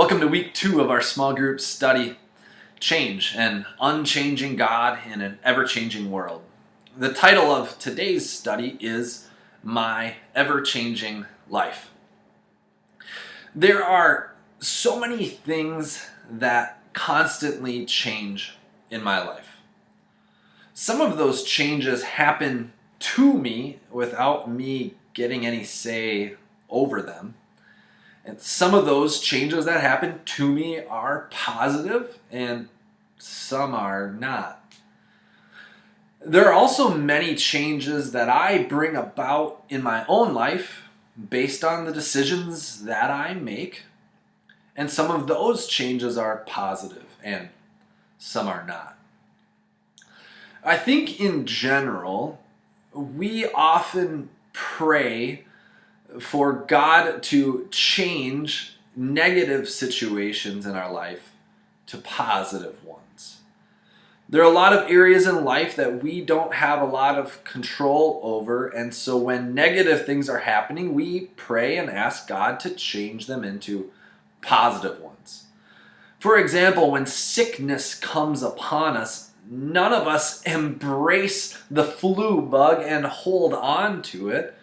Welcome to week 2 of our small group study, Change, an unchanging God in an ever-changing world. The title of today's study is My Ever-Changing Life. There are so many things that constantly change in my life. Some of those changes happen to me without me getting any say over them. And some of those changes that happen to me are positive and some are not. There are also many changes that I bring about in my own life based on the decisions that I make. And some of those changes are positive and some are not. I think in general, we often pray for God to change negative situations in our life to positive ones. There are a lot of areas in life that we don't have a lot of control over, and so when negative things are happening, we pray and ask God to change them into positive ones. For example, when sickness comes upon us, none of us embrace the flu bug and hold on to it.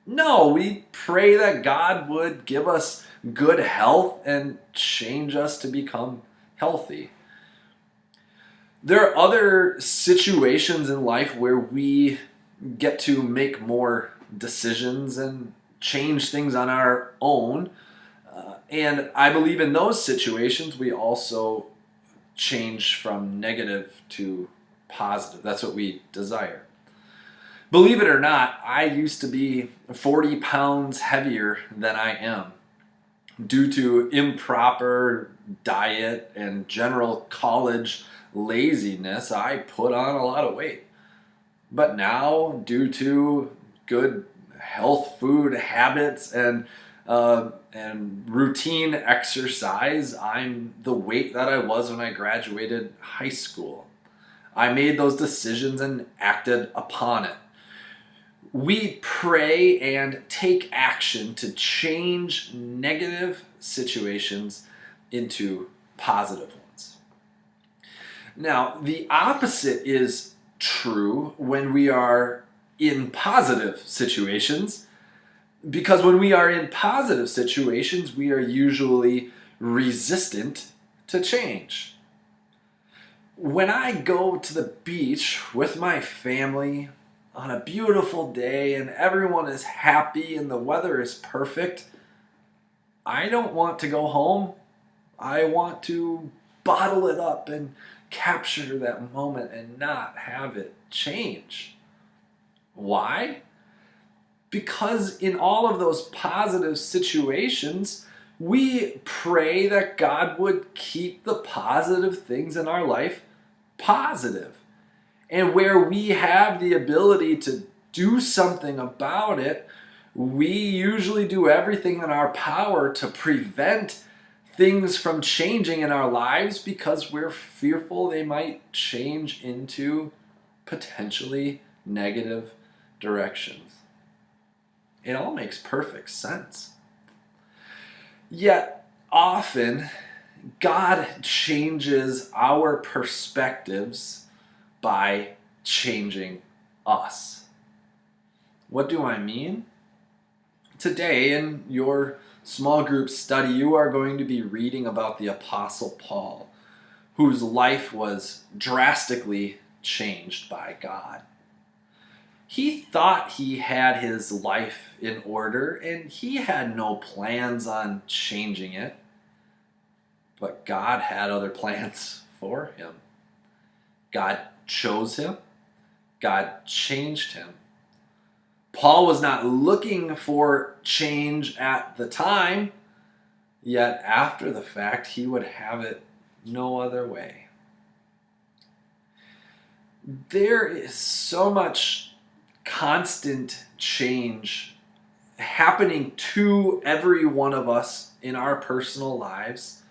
No, we pray that God would give us good health and change us to become healthy. There are other situations in life where we get to make more decisions and change things on our own. And I believe in those situations we also change from negative to positive. That's what we desire. Believe it or not, I used to be 40 pounds heavier than I am due to improper diet and general college laziness. I put on a lot of weight. But now, due to good health food habits and routine exercise, I'm the weight that I was when I graduated high school. I made those decisions and acted upon it. We pray and take action to change negative situations into positive ones. Now, the opposite is true when we are in positive situations, because when we are in positive situations, we are usually resistant to change. When I go to the beach with my family on a beautiful day and everyone is happy and the weather is perfect, I don't want to go home. I want to bottle it up and capture that moment and not have it change. Why? Because in all of those positive situations, we pray that God would keep the positive things in our life positive. And where we have the ability to do something about it, we usually do everything in our power to prevent things from changing in our lives because we're fearful they might change into potentially negative directions. It all makes perfect sense. Yet, often, God changes our perspectives by changing us. What do I mean? Today in your small group study, you are going to be reading about the Apostle Paul, whose life was drastically changed by God. He thought he had his life in order and he had no plans on changing it, but God had other plans for him. God chose him. God changed him. Paul was not looking for change at the time, yet after the fact, he would have it no other way. There is so much constant change happening to every one of us in our personal lives,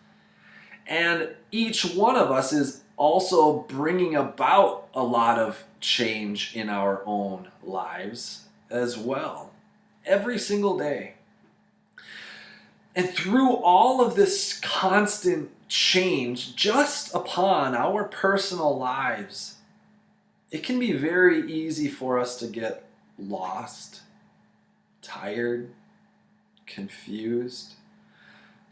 and each one of us is also bringing about a lot of change in our own lives as well, every single day. And through all of this constant change just upon our personal lives, it can be very easy for us to get lost, tired, confused,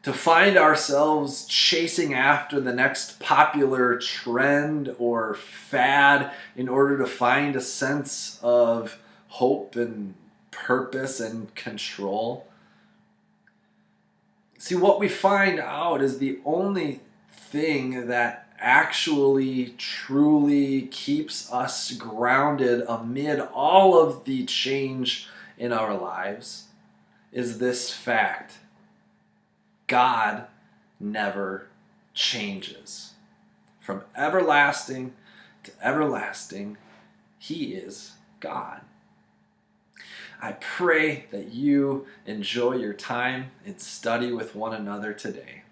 to find ourselves chasing after the next popular trend or fad in order to find a sense of hope and purpose and control. See, what we find out is the only thing that actually truly keeps us grounded amid all of the change in our lives is this fact: God never changes. From everlasting to everlasting, He is God. I pray that you enjoy your time and study with one another today.